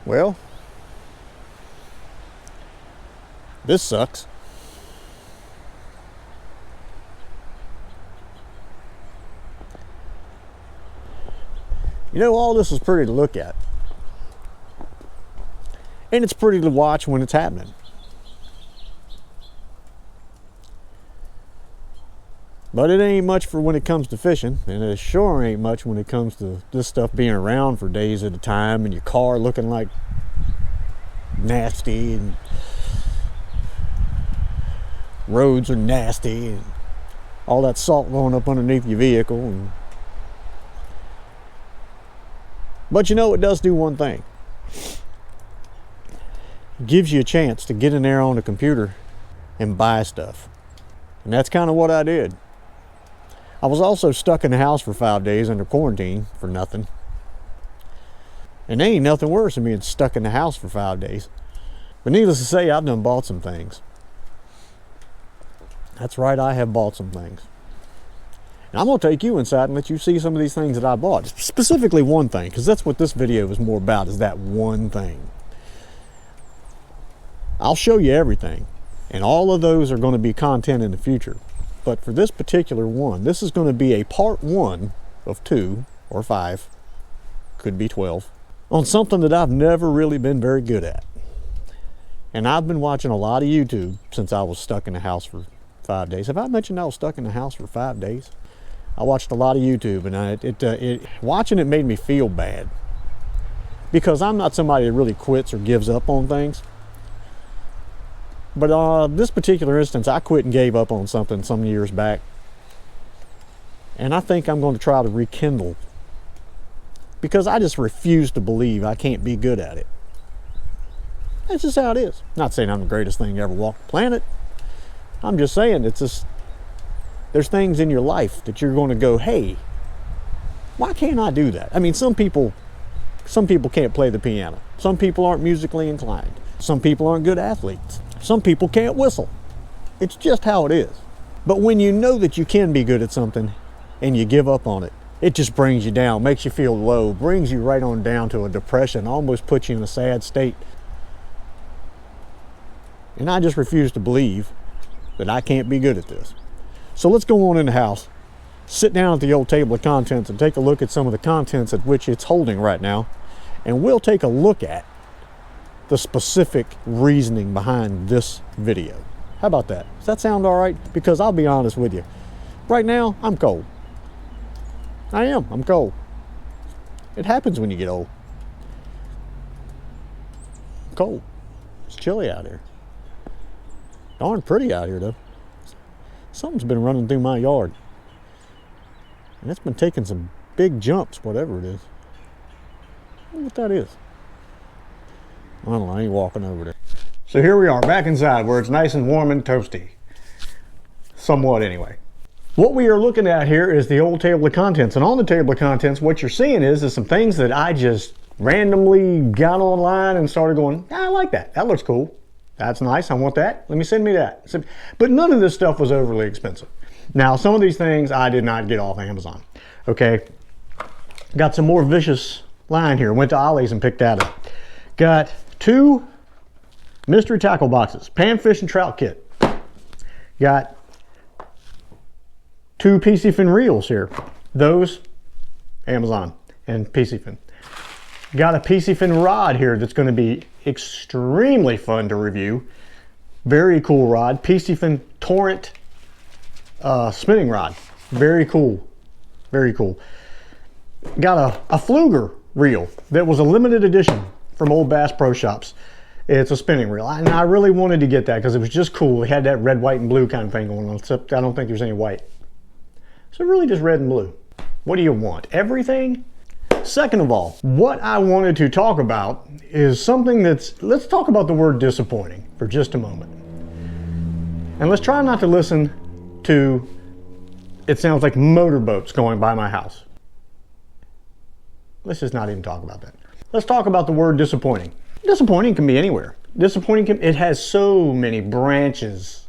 Well, this sucks. You know, all this is pretty to look at. And it's pretty to watch when it's happening. But it ain't much for when it comes to fishing, and it sure ain't much when it comes to this stuff being around for days at a time and your car looking like nasty and roads are nasty and all that salt going up underneath your vehicle. But you know, it does do one thing. It gives you a chance to get in there on the computer and buy stuff. And that's kind of what I did. I was also stuck in the house for 5 days under quarantine for nothing. And there ain't nothing worse than being stuck in the house for 5 days. But needless to say, I've done bought some things. That's right, I have bought some things. And I'm going to take you inside and let you see some of these things that I bought. Specifically one thing, because that's what this video is more about, is that one thing. I'll show you everything. And all of those are going to be content in the future. But for this particular one, this is going to be a part 1 of 2 or 5, could be 12, on something that I've never really been very good at. And I've been watching a lot of YouTube since I was stuck in the house for 5 days. Have I mentioned I was stuck in the house for 5 days? I watched a lot of YouTube, and watching it made me feel bad. Because I'm not somebody that really quits or gives up on things. But this particular instance, I quit and gave up on something some years back. And I think I'm going to try to rekindle. Because I just refuse to believe I can't be good at it. That's just how it is. Not saying I'm the greatest thing to ever walk the planet. I'm just saying it's just, there's things in your life that you're going to go, hey, why can't I do that? I mean, some people can't play the piano. Some people aren't musically inclined. Some people aren't good athletes. Some people can't whistle. It's just how it is. But when you know that you can be good at something and you give up on it, it just brings you down, makes you feel low, brings you right on down to a depression, almost puts you in a sad state. And I just refuse to believe that I can't be good at this. So let's go on in the house, sit down at the old table of contents and take a look at some of the contents at which it's holding right now. And we'll take a look at the specific reasoning behind this video. How about that? Does that sound all right? Because I'll be honest with you. Right now, I'm cold. I'm cold. It happens when you get old. I'm cold. It's chilly out here. Darn pretty out here, though. Something's been running through my yard. And it's been taking some big jumps, whatever it is. I wonder what that is. I don't know, I ain't walking over there. So here we are, back inside where it's nice and warm and toasty. Somewhat, anyway. What we are looking at here is the old table of contents. And on the table of contents, what you're seeing is some things that I just randomly got online and started going, I like that. That looks cool. That's nice. I want that. Let me send me that. But none of this stuff was overly expensive. Now, some of these things I did not get off Amazon. Okay. Got some more vicious line here. Went to Ollie's and picked that up. Got 2 mystery tackle boxes, panfish and trout kit. Got 2 PC fin reels here. Those, Amazon and PC fin. Got a PC fin rod here that's going to be extremely fun to review. Very cool rod. PC fin Torrent spinning rod. Very cool. Very cool. Got a Fluger reel that was a limited edition from Old Bass Pro Shops. It's a spinning reel, and I really wanted to get that because it was just cool. It had that red, white, and blue kind of thing going on, except I don't think there's any white. So really just red and blue. What do you want? Everything? Second of all, what I wanted to talk about is something let's talk about the word disappointing for just a moment. And let's try not to listen to, it sounds like motorboats going by my house. Let's just not even talk about that. Let's talk about the word disappointing. Disappointing can be anywhere. It has so many branches,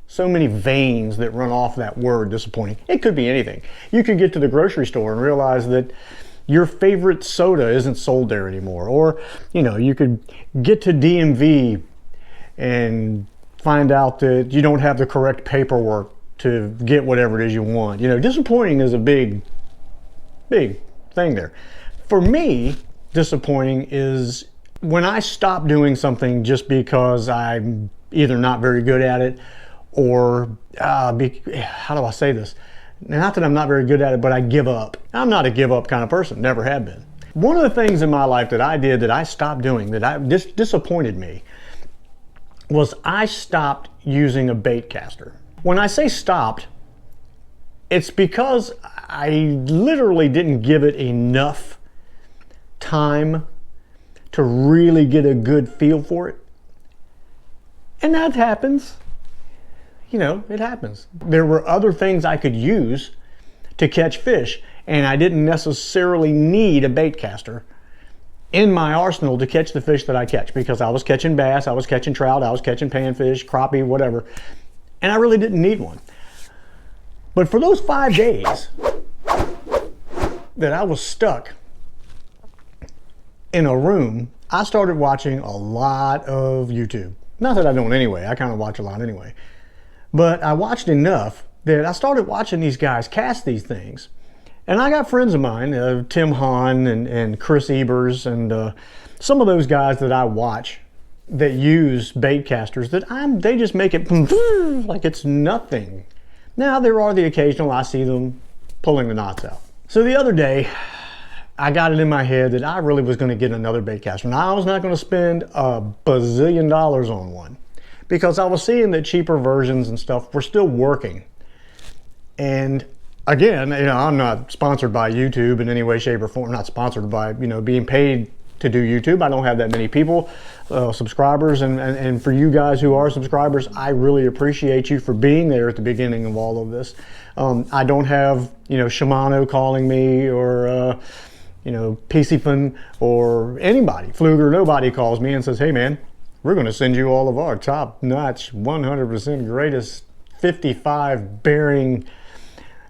so many veins that run off that word disappointing. It could be anything. You could get to the grocery store and realize that your favorite soda isn't sold there anymore. Or, you know, you could get to DMV and find out that you don't have the correct paperwork to get whatever it is you want. You know, disappointing is a big thing there. For me, disappointing is when I stop doing something just because I'm either not very good at it or, how do I say this? Not that I'm not very good at it, but I give up. I'm not a give up kind of person, never have been. One of the things in my life that I did that I stopped doing, that disappointed me, was I stopped using a Baitcaster. When I say stopped, it's because I literally didn't give it enough time to really get a good feel for it. And that happens. You know, it happens. There were other things I could use to catch fish, and I didn't necessarily need a Baitcaster in my arsenal to catch the fish that I catch, because I was catching bass, I was catching trout, I was catching panfish, crappie, whatever, and I really didn't need one. But for those 5 days that I was stuck in a room, I started watching a lot of YouTube. Not that I don't anyway, I kind of watch a lot anyway. But I watched enough that I started watching these guys cast these things. And I got friends of mine, Tim Hahn and Chris Ebers, and some of those guys that I watch that use Baitcasters, that they just make it like it's nothing. Now there are the occasional, I see them pulling the knots out. So the other day, I got it in my head that I really was going to get another Baitcaster. Now I was not going to spend $1 bazillion on one, because I was seeing that cheaper versions and stuff were still working. And again, you know, I'm not sponsored by YouTube in any way, shape, or form. I'm not sponsored by, you know, being paid to do YouTube. I don't have that many people, subscribers, and for you guys who are subscribers, I really appreciate you for being there at the beginning of all of this. I don't have, you know, Shimano calling me, or you know, PCFin, or anybody, Fluger, nobody calls me and says, hey man, we're going to send you all of our top-notch, 100% greatest 55 bearing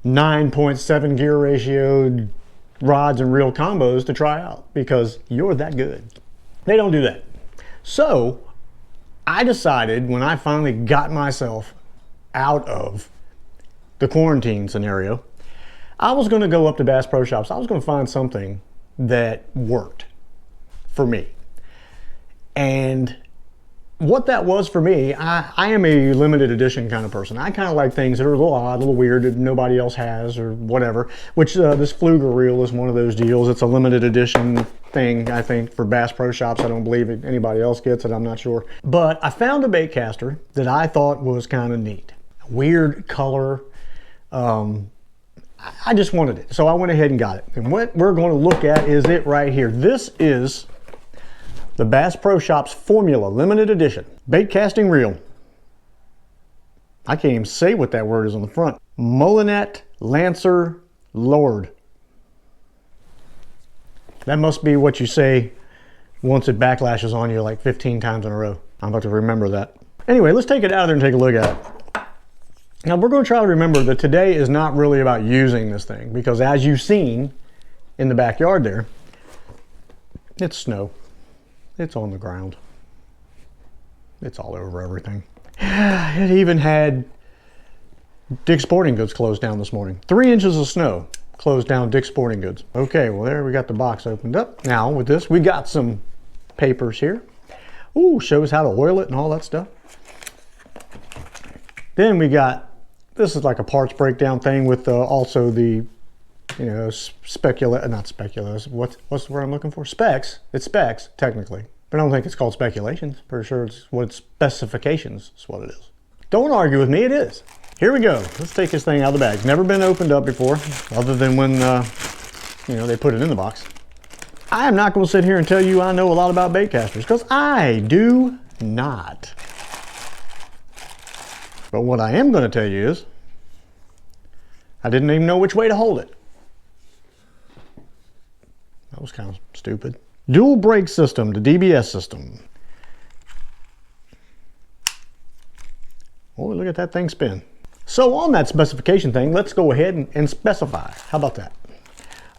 9.7 gear ratio rods and reel combos to try out, because you're that good. They don't do that. So I decided, when I finally got myself out of the quarantine scenario, I was going to go up to Bass Pro Shops. I was going to find something that worked for me. And what that was for me, I am a limited edition kind of person. I kind of like things that are a little odd, a little weird, that nobody else has or whatever, which this Fluger reel is one of those deals. It's a limited edition thing, I think, for Bass Pro Shops. I don't believe anybody else gets it, I'm not sure. But I found a Baitcaster that I thought was kind of neat. Weird color. I just wanted it, so I went ahead and got it. And what we're going to look at is it right here. This is the Bass Pro Shops Formula Limited Edition bait casting reel. I can't even say what that word is on the front. Molinet Lancer Lord. That must be what you say once it backlashes on you like 15 times in a row. I'm about to remember that. Anyway, let's take it out there and take a look at it. Now we're going to try to remember that today is not really about using this thing, because as you've seen in the backyard there, it's snow. It's on the ground. It's all over everything. It even had Dick's Sporting Goods closed down this morning. 3 inches of snow closed down Dick's Sporting Goods. Okay, well there we got the box opened up. Now with this, we got some papers here. Ooh, shows how to oil it and all that stuff. Then we got, this is like a parts breakdown thing with also the, you know, not speculators, what's the word I'm looking for? Specs. It's specs, technically. But I don't think it's called speculations. Pretty sure it's what it's specifications is what it is. Don't argue with me, it is. Here we go. Let's take this thing out of the bag. Never been opened up before, other than when, you know, they put it in the box. I am not going to sit here and tell you I know a lot about baitcasters, because I do not. But what I am going to tell you is, I didn't even know which way to hold it. That was kind of stupid. Dual brake system, the DBS system. Oh, look at that thing spin. So on that specification thing, let's go ahead and specify. How about that?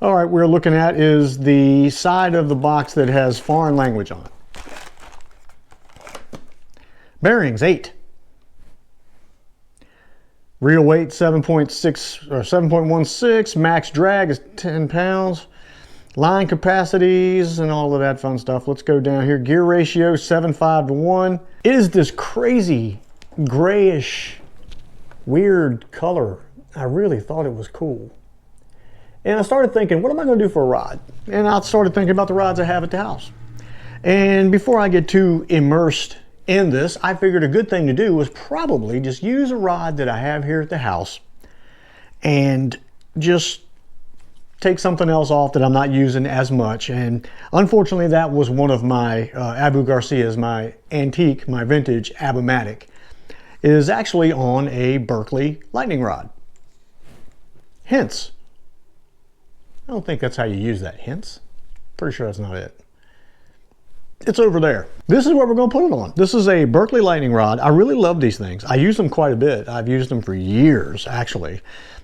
All right, we're looking at is the side of the box that has foreign language on it. Bearings, 8. Reel weight, 7.6 or 7.16. Max drag is 10 pounds. Line capacities and all of that fun stuff. Let's go down here. Gear ratio, 7.5 to 1. It is this crazy, grayish, weird color. I really thought it was cool. And I started thinking, what am I going to do for a rod? And I started thinking about the rods I have at the house. And before I get too immersed in this, I figured a good thing to do was probably just use a rod that I have here at the house and just take something else off that I'm not using as much. And unfortunately, that was one of my Abu Garcias, my antique, my vintage Abumatic, is actually on a Berkeley lightning rod. Hence, I don't think that's how you use that, hence. Pretty sure that's not it. It's over there. This is what we're going to put it on. This is a Berkeley lightning rod. I really love these things. I use them quite a bit. I've used them for years, actually.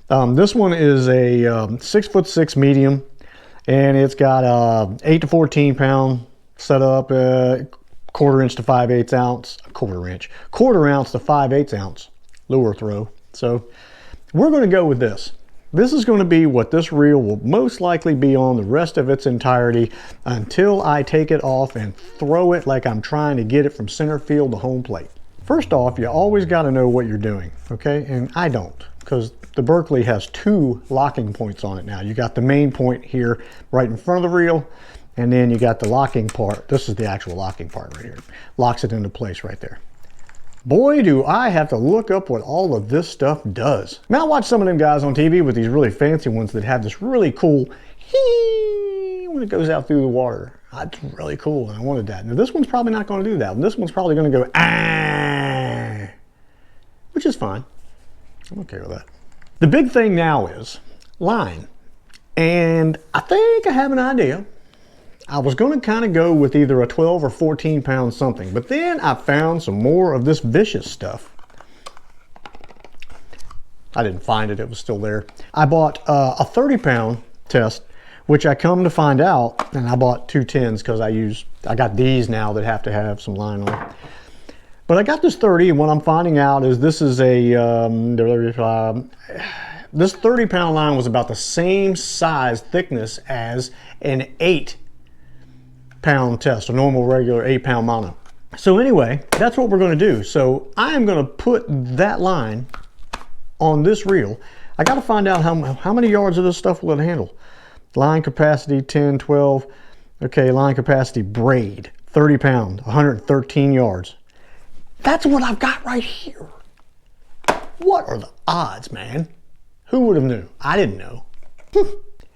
This one is a 6'6" medium, and it's got a 8 to 14 pound setup, quarter inch to 5/8 ounce, quarter ounce to 5/8 ounce lure throw. So we're going to go with this. This is going to be what this reel will most likely be on the rest of its entirety until I take it off and throw it like I'm trying to get it from center field to home plate. First off, you always got to know what you're doing, okay? And I don't, because the Berkeley has 2 locking points on it now. You got the main point here right in front of the reel, and then you got the locking part. This is the actual locking part right here. Locks it into place right there. Boy, do I have to look up what all of this stuff does. Now, I watch some of them guys on TV with these really fancy ones that have this really cool hee when it goes out through the water. That's really cool, and I wanted that. Now, this one's probably not going to do that. This one's probably going to go ah, which is fine. I'm okay with that. The big thing now is line, and I think I have an idea. I was going to kind of go with either a 12 or 14 pound something, but then I found some more of this vicious stuff. I didn't find it, it was still there. I bought a 30 pound test, which I come to find out, and I bought 2 10s because I got these now that have to have some line on. But I got this 30, and what I'm finding out is this is a, this 30 pound line was about the same size thickness as an 8 pound test, a normal regular 8 pound mono. So anyway, that's what we're going to do. So I am going to put that line on this reel. I got to find out how many yards of this stuff will it handle. Line capacity 10, 12. Okay, line capacity braid 30 pound, 113 yards. That's what I've got right here. What are the odds, man? Who would have knew? I didn't know.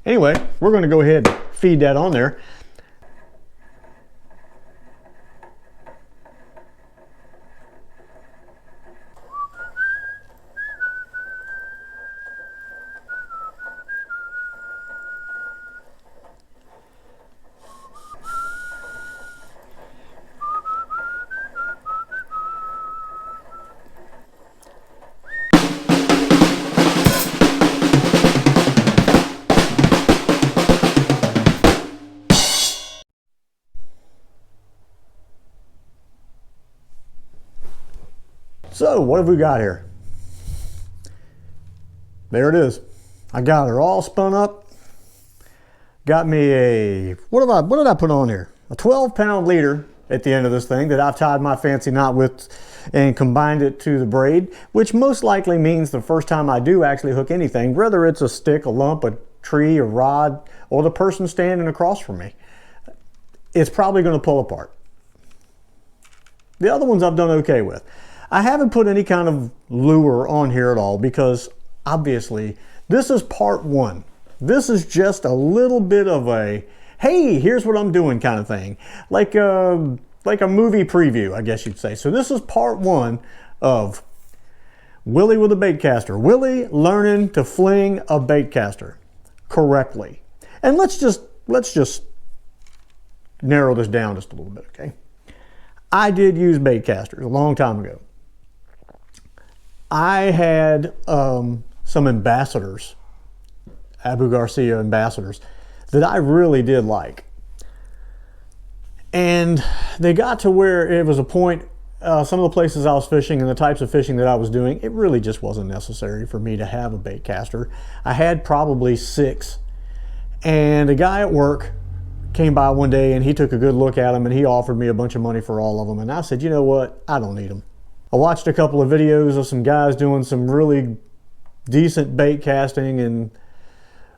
Anyway, we're going to go ahead and feed that on there. So what have we got here? There it is. I got her all spun up. Got me a, what did I put on here? A 12 pound leader at the end of this thing that I've tied my fancy knot with and combined it to the braid, which most likely means the first time I do actually hook anything, whether it's a stick, a lump, a tree, a rod, or the person standing across from me, it's probably going to pull apart. The other ones I've done okay with. I haven't put any kind of lure on here at all because obviously this is part 1. This is just a little bit of a, hey, here's what I'm doing kind of thing. Like a movie preview, I guess you'd say. So this is part 1 of Willie with a Baitcaster. Willie learning to fling a baitcaster correctly. And let's just narrow this down just a little bit, okay? I did use Baitcasters a long time ago. I had some ambassadors Abu Garcia ambassadors that I really did like. And they got to where it was a point, some of the places I was fishing and the types of fishing that I was doing, it really just wasn't necessary for me to have a bait caster. I had probably 6. And a guy at work came by one day and he took a good look at them and he offered me a bunch of money for all of them. And I said, you know what? I don't need them. I watched a couple of videos of some guys doing some really decent bait casting, and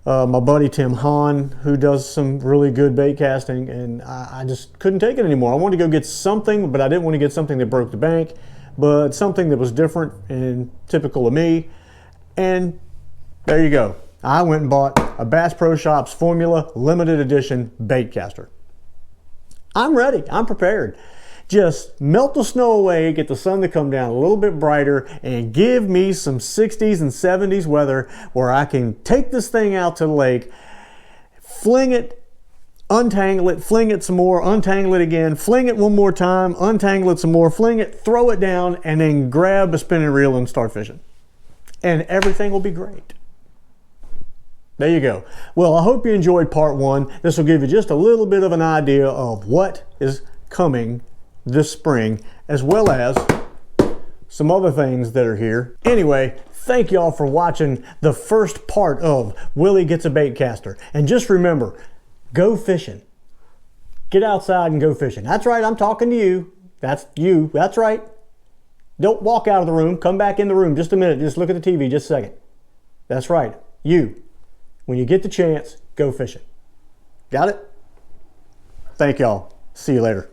my buddy Tim Hahn, who does some really good bait casting, and I just couldn't take it anymore. I wanted to go get something, but I didn't want to get something that broke the bank, but something that was different and typical of me. And there you go. I went and bought a Bass Pro Shops Formula limited edition bait caster. I'm ready. I'm prepared. Just melt the snow away, get the sun to come down a little bit brighter, and give me some 60s and 70s weather where I can take this thing out to the lake, fling it, untangle it, fling it some more, untangle it again, fling it one more time, untangle it some more, fling it, throw it down, and then grab a spinning reel and start fishing. And everything will be great. There you go. Well, I hope you enjoyed part 1. This will give you just a little bit of an idea of what is coming this spring, as well as some other things that are here. Anyway, thank y'all for watching the first part of Willie Gets a Bait Caster. And just remember, go fishing. Get outside and go fishing. That's right, I'm talking to you. That's you. That's right. Don't walk out of the room. Come back in the room just a minute. Just look at the TV just a second. That's right. You. When you get the chance, go fishing. Got it? Thank y'all. See you later.